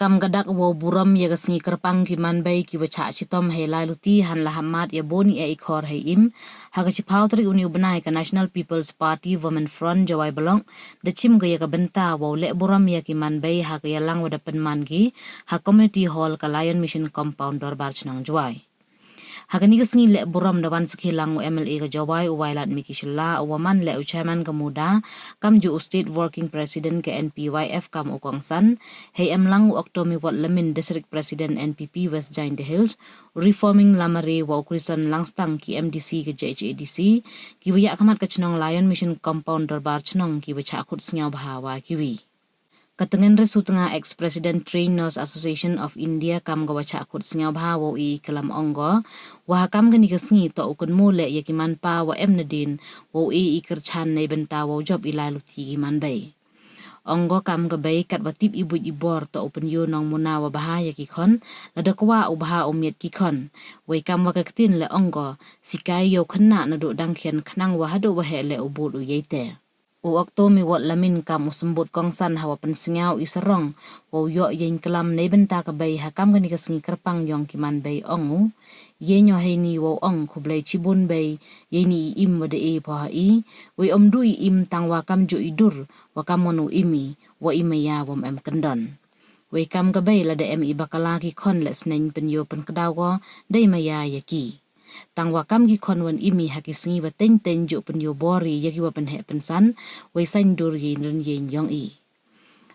Kam gadak wo buram ya gasngi kerpang ki manbei ki wacha chitom he lai luti han lahamat ya boni e ikor he im haga chipau tri uni ubnai ka National People's Party Women Front jawai belong da chim ga ya ka benta wo le buram ya ki manbei haga ya lang wada penman ki ha community hall ka Lion Mission compound dor bar chnang jawai Hagani gasngi le buram da wan sakhilang MLA ka jawai Wailadmiki shilla waman le chairman ka muda kam ju state working president ke NPYF kam ukongsan hey emlang oktomi wat lamin district president NPP West Giant Hills reforming lamare wa ukrisan langstang ki MDC ke JHADC ki waya kamat ka chnong Lion Mission compound darbar chnong ki wacha khut sngyaw bahawa kiwi Katengen resu tengah ex-president Trainers Association of India kam gawacha khut sngyaw bahawa I kelam onggo wa kam gani gasngi to ukun mole yakiman pa wa emnadin wa I kerchan nei benta wa job ilai luti gi manbei Onggo kam gabai kat batip ibu ibor to open yo nong muna wa bahaya ki khon ladakwa ubaha umiat ki khon wai kam wa kaktin le onggo sikai yo khna na do dang khian khnang wa hadu wa hele ubud u yeite U oktomi wat lamin kam usembut kongsan hawa pensingau isarong wa yo yen kelam nei benta ka bai hakam gani kasngi kerpang yong ki manbei ongu ye nyo heini wo ong khublei chibun bei yeni im wade e pa I we omdu I im tang wa kam ju idur wa kam monu imi wa imaya wam em kendon we kam ka bai la de em ibakala ki khon le sneng pen yo pen kdaw ko dei maya yaki tang wa kam gi khon wan imi hakisngi wa teng teng ju pen yo bori yaki wa pen he pensan we sain dur yin ren yin yong I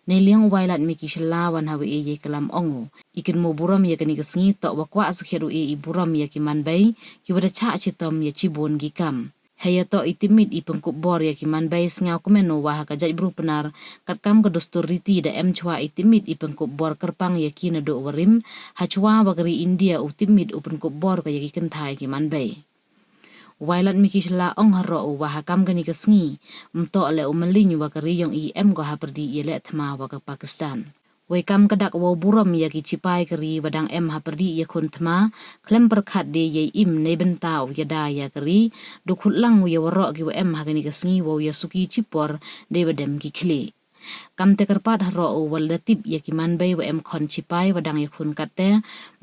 Nei liang Wailadmiki shalawan hawe e ye kelam ongu ikin mo buram ya kani kasngi to wa kwa sakheru e buram ya ki manbei ki wada cha chitom ya chibun gi kam haya to itimit I pengkup bor ya ki manbei sngau kumeno wa ka jaj bru penar kat kam ka dostur riti da em chwa itimit I pengkup bor kerpang ya ki na do warim ha chwa wa gari India u timit u pengkup bor ka ya ki kenthai ki manbei Wailadmiki shla ong haro wa hakam gani kasngi mto le mylliñ wa kari yong I em go haperdi yele thma wa ka Pakistan Wai kam kadak wa buram ya ki chipai kari wadang em haperdi yakhun thma klem perkhat de ye im nei benta u yada ya kari dukhut lang ya waro ki wa em hagani kasngi wa ya suki chipor de wadem ki khle kam te karpat haro wal latip ya ki manbei wa em khon chipai wadang yakhun katte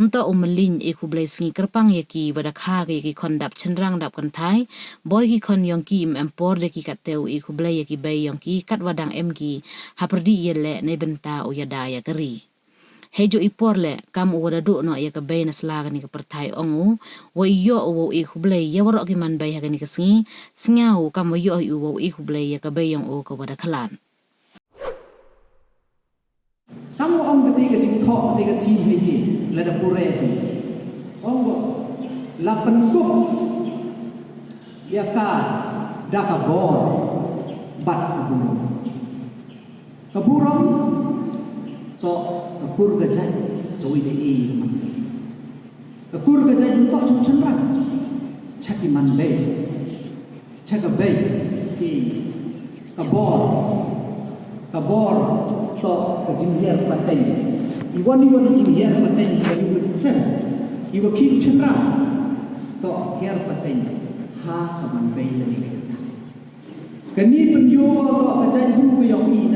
mto mylliñ e khublei sngi kerpang ya ki wada kha ki khon dap chenrang dap kan thai boy ki khon yong ki im empor de ki katte u e khublei ya ki bei yong ki kat wadang em ki haperdi yele nei benta u yada ya kari Hejo ipor le kam wada do no ya ka bei na slaga ni ka perthai ongu wa iyo wo e khublei ya waro ki manbei ha ni ka sngi sngau kam wa yo u wo e khublei ya ka bei yong o ka wada khalan Kamu ong ketika jingthok ketika tim ini lada pure ni, ong la penkup dia ka dah kabor bat keburung to kekur gajah to ide e manbei kekur gajah to chu chenra chaki manbei chakabei ki kabor to kejinghiar paten iwan kejinghiar paten iwan sen iwan kiru chendra to hiar paten ha kaman bei lagi kita kani penyo to kajan bu yang I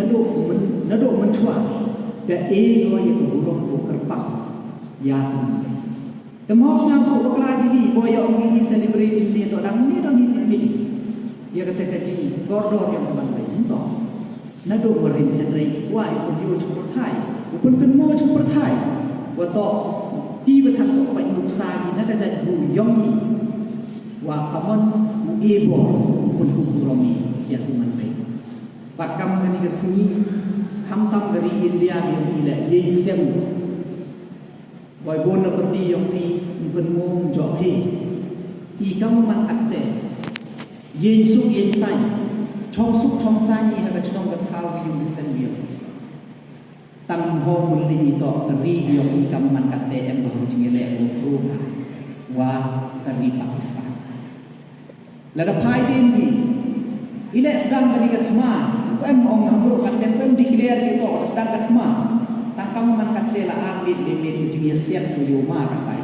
nado menchwa da e go ya buruk bu kerpak ya kaman bei temos yang tu bakla di bo ya ong ini celebrate ni to dang ni ni ya kata kajing gordor yang kaman bei to nado warin henry wa ikon yo chung perthai upun kan mo chung perthai wa to pi bathan to pa nuksa ni na ka jan bu yong ni wa kamon e bo upun ku romi ya tuman bai pat kam ngani ka sini kham tam dari India yong ni le yin stem boy bon na perdi yong ni upun mo jo ke I kam man atte yin su yin sai Chong suk chong sa ni ha ka chong ka thau ki yung bisan biyo tam ho mylliñ to kari yong I kam man katte em bo jingele o proga wa kari Pakistan la da phai din bi ile sedang kani ka thma em ong na pro katte em declare ki to sedang ka thma tam kam man katte la ar din le jing siat ko yo ma ka tai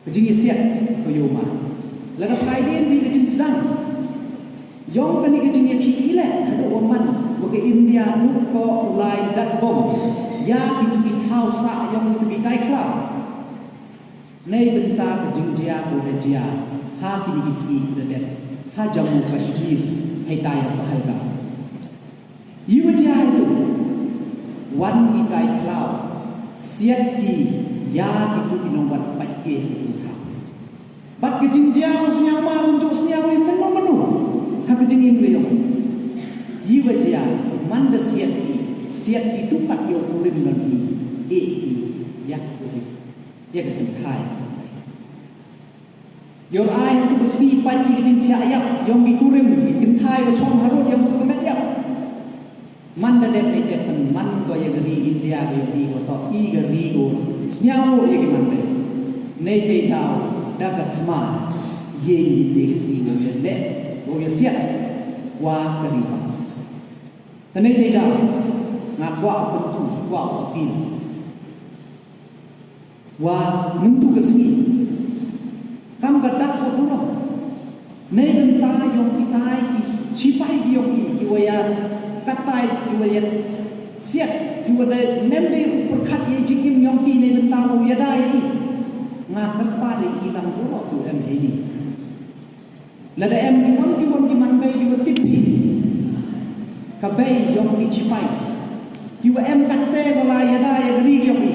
ko jing siat ko yo ma la da phai din bi jing sedang Yong kani kejing yaki ile ada waman wage India nuk ko ulai dat bom ya itu ki thau sa yang itu ki kai kla nei benta ke jingjia ko de jia ha ki ni ski ko de ha Jammu Kashmir hai ta yang pahalga yiwa jia itu wan ki kai kla siat ki ya itu ki nombat pat ke itu tha bat ke jingjia ko snya ma un jo snya wi menu ha ke jingim ge yo yiwa jia man de siat itu kat yo kurim dan yak kurim yak kentai yor ai itu besni pan ki jing tia yak yong ki kurim ki kentai wa chong harut yang itu kemet yak man da dem ite pen man go ya gari India go yo ko to i gari go snyao ye ki man be nei te dau da ka thama ye ni de ki si go ye le go ye siat wa gari pas tanai te dau ngakwa bentu wa pil wa mentu kesni kam gadak ko puno nei benta yong pitai ki chipai ki yong ki waya katai ki waya siat ki wada memde perkhat ye jikim yong ki nei benta mo ya dai ki ngakar pa de ilang ro tu em hedi lada em ki won ki manbei ki wotip hi kabai yong ki chipai kiwa em katte wala yada ya gari yogi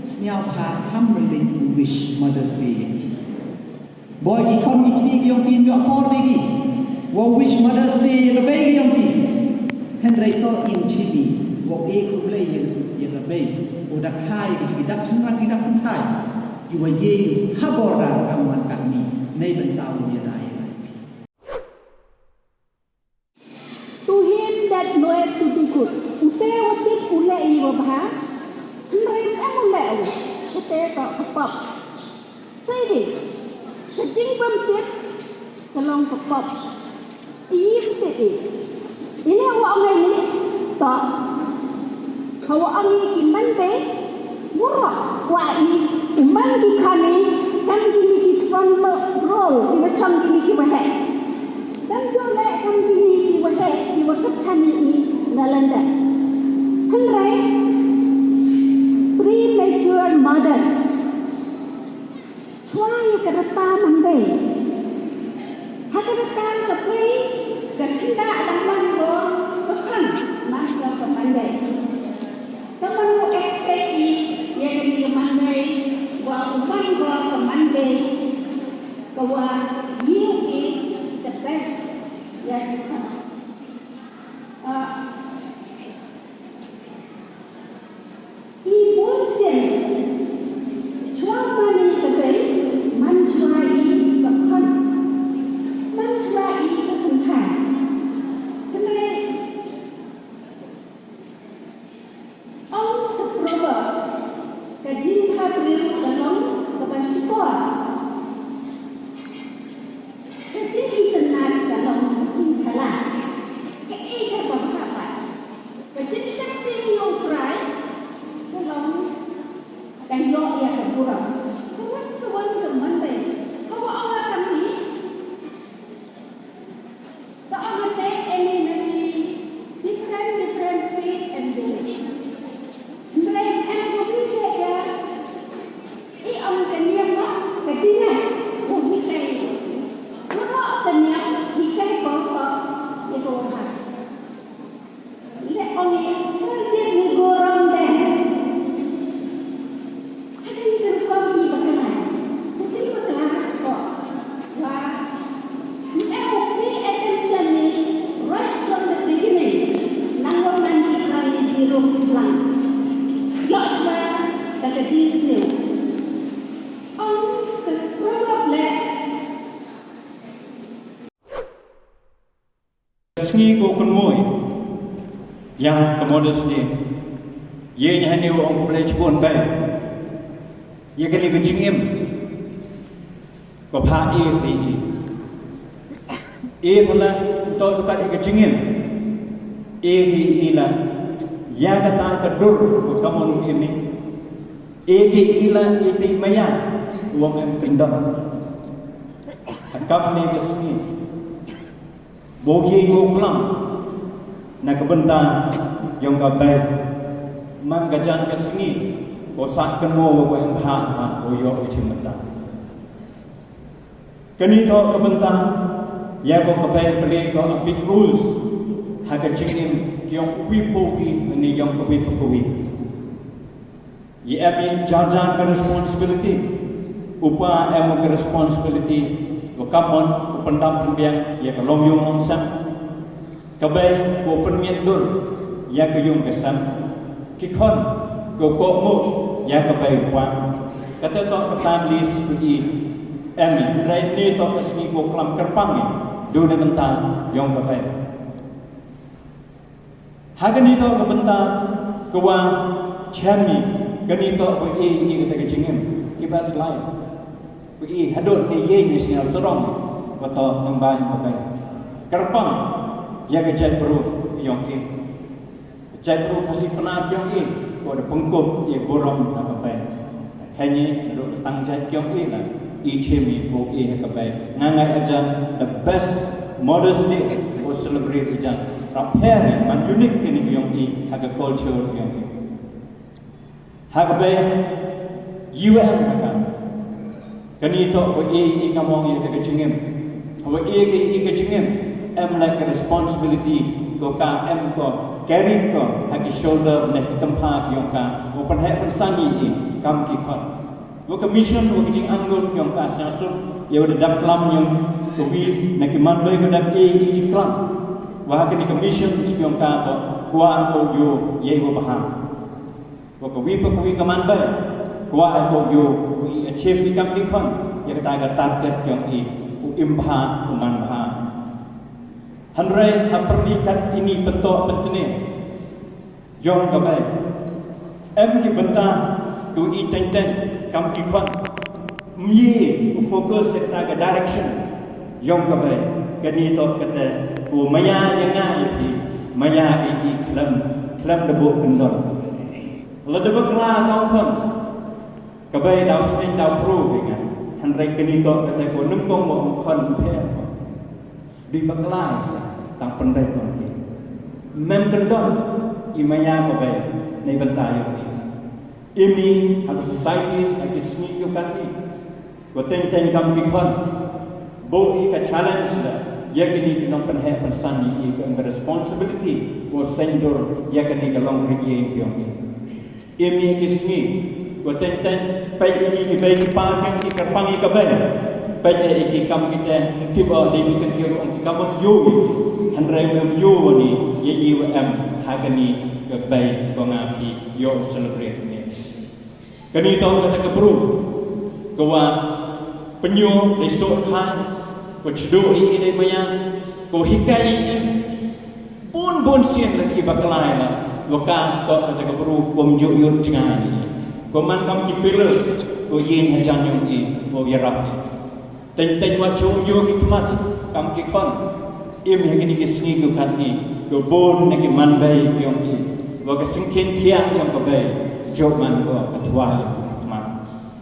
snyao pha ham mylliñ wish Mother's Day yagi boy ki khon ki yogi yo por degi wo wish Mother's Day ya be yogi hen rai to in chini wo e khublei ya be o da khai ki dak chunga ki dak thai kiwa ye ha bora kam man kan ni nei ben tau ya dai to him that knoweth to do good Ute waktu khublei wabah, mereka mulai ute tak kepop. Saya kecing pempit kelong kepop. Ini awak ini tak. Kalau awak ini manbei, murah. Wah ini uman di kami kan gini di front row, di macam gini di wahai. Dan juga kan gini di wahai, di waktu cani ini nalanda. Henry, premature mother. Try kereta manbei. Kereta tapi kereta dalam go khon masuk ke manbei. Teman go SKI yang di manbei, gua umpan gua ke manbei. Gua you the best yang Sengi ko konmoy yang kemodos ni ye nya ni ong khublei chbon bai ye kani ke jingim ko pha e pula to dukat ke jingim ila ya kata kedur ko kamon ini ila iti maya wong em kendam akap ni ke sengi Bogi nguklam na kebenta yang kabai man gajan ke sengi ko sak kemo wa empha ha o yo o chimata kani to ke bentang ya ko ke bai beli ko big rules ha ke chingim yong people ki ni yong ko wi ko wi ye abi jajan ke responsibility upa emo ke responsibility ko kapon ko pendam pembiang ya ke long yong long sam ke bai ko penmian dur ya ke yong ke sam ki khon ko ko mo ya ke bai wan kata to ke families ki emi rai ni to asni ko klam kerpang ni do de bentang yong ko bai hagani to ke bentang ko wa chami gani to ko e ke jingem kibas life ko e hadot ni ye ni sial serong ko to nang bai ko bai kerpang ya ke jai bro yong e jai bro kasih penat yong e ko de pengkop ye borong ta bai kanye ro tang jai yong e na e chemi ko e ka bai ngangai ajan the best Mother's Day ko celebrate ajan raperi man unique ni yong e ha culture yong e ha ka bai ka kani to ko e ngamong ye ka chingem ko e ka chingem em like a responsibility ko ka em ko carry ko ha ki shoulder ne tampa yong ka ko pan he pan sani e kam ki khon ko commission ko jing angun yong ka sa su ye de dak lam yong ko wi ne ki man bai ko dak e ji klam wa ka ni commission yong ka to kwa ko yo ye ko ba ko wi pa ko wi ka man bai kwa ko yo wi achieve kam ki khon ye ka ga target yong e impa man bha Handrai haperlikat ini bentuk pentene yong kabai em ki benta tu i ten kam ki khon mye fokus ta ga direction yong kabai kani to kata ku maya yanga ipi maya i klam debo kendor la debo kla kau khon kabai dau sing dau pro dengan handrai kani to kata ku numpong mo khon phe di baklai tang pendai kon ni mem kendon imaya ko bay nei bantayo ni imi ha societies ha kisni ko kan ni ko ten kam ki khon bo i ka challenge la yakini ki nong penhe pensan ni ko responsibility ko sendor yakini ka long ri ki ni imi kisni ko ten pai ini ki bay ki pa ki kerpangi ka bay pada iki kam kita tiba di bikin kiro ang kamot yo handrai mem yo ni ye am hagani ke bai ko ngapi yo celebrate ni kani to kata ke bro ko wa penyo de so khan ko chdo i de maya ko hikai pun sien lagi baklai la waka to kata ke bro kom jo yo jangan ni ko man kam ki pillars ko yin hajan yo i ko yarap ten wa chung yo ki kmat kam ki khon im he ni ki sngi ko kan ni ko bon ne ki manbei ki yong ni wa ka singken thia yong ko bei job man ko atwa